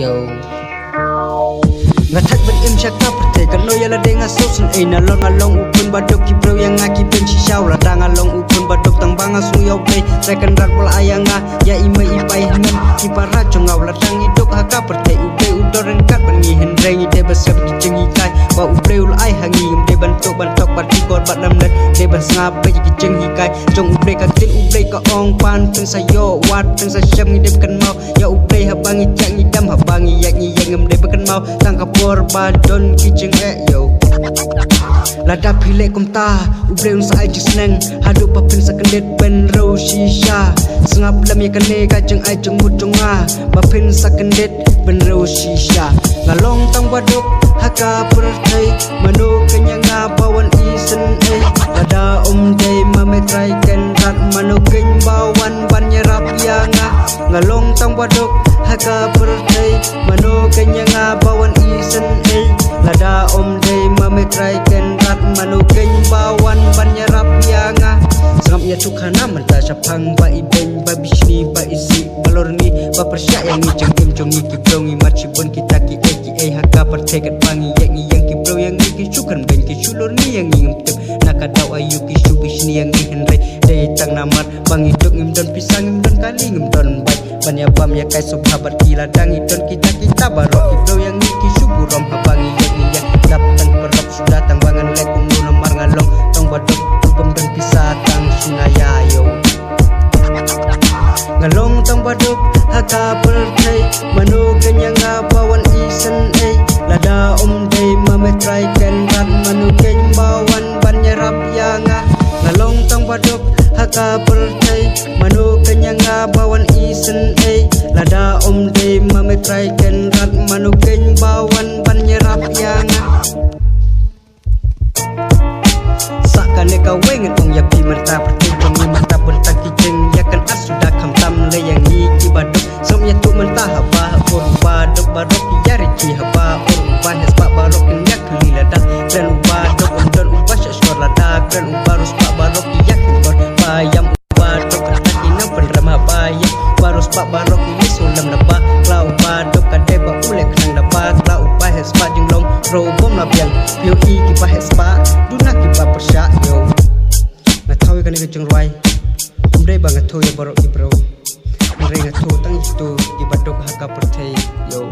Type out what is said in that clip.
yo ngatak ben im syaka perte kan no yala denga sosun na long along upun badok ki bro yang ngaki ben shishaw la dang along upun badok tang banga sung yaw play second rat wal ayanga ya ima ipai men ki para chongaw la dang idok haka perte upe udoren kat bangi hendrengi de besar ki cengi kai wa upe ul ai hangi de bantok parti kor bat nam net de bas ngap ki cengi kai jong upe ka tin upe ka ong pan teng sayo wat teng sa syam ngi de kan mau ya upe habangi cak ngi dam habangi yak ngi yengem de kan mau tangkap Badon kicing yo lada pilek kumta ubre unsa ai jisneng hadu papin sakendet ben ro shisha sengap lam ya kane kajeng ai jeng mutunga bapin sakendet ben ro shisha ngalong tang badok haka pertai manu kenyanga bawan isen lada dei mametrai ken rat manu keny bawan ban nyerap yanga ngalong tang badok haka pertai manu kenyanga bawan isen lada dei mametrai ken rat manu keny bawan ban nyerap yanga sengap ya tukhana menta syapang ba ibeng ba bisni ba isi balorni ba persya yang ni jengkem jongi ki brongi marchibon kita ki haka pertai kat bangi yang ki bro yang ki syukan ben ki sulurni yang ngim tep nakadaw ayu ki subisni yang ni henry dei tang namar bangi dok ngim don pisang ngim don kali ngim don bai banya bam ya kai sahabat kila dangi don kita barok ki bro yang ni ki suburom habangi yang ni ya daptan perap sudah tang bangan lekum nu nomar ngalong tong badok ubam don pisah tang sunaya yo ngalong tong badok haka pertai manu kenyanga bawan isen lada dei mametrai ken rat manu keny bawan ban nyerap yanga ngalong tong badok haka pertai manu kenyanga bawan isen lada dei mametrai ken rat manu keny bawan ban nyerap yanga sakane kawengen ong ya pi merta perteng merta bentang kijeng ya kan sudah kamtam le yang iki badok som ya tu mentah haba or badok barok ya reci haba or banes pak barok ya kelila dak dan badok don ubas syur lada dan ubarus pak barok ya kor bayam badok tak ina penrama bayam barus pak barok ini sulam naba klau badok kade ba ulek nang naba klau bahes pak jenglong robom labiang pio iki bahes pak duna ki ba persya yo ngatau kan ke jengruai umdai banget tu ya barok ki bro mereka tu tang itu di badok haka pertai yo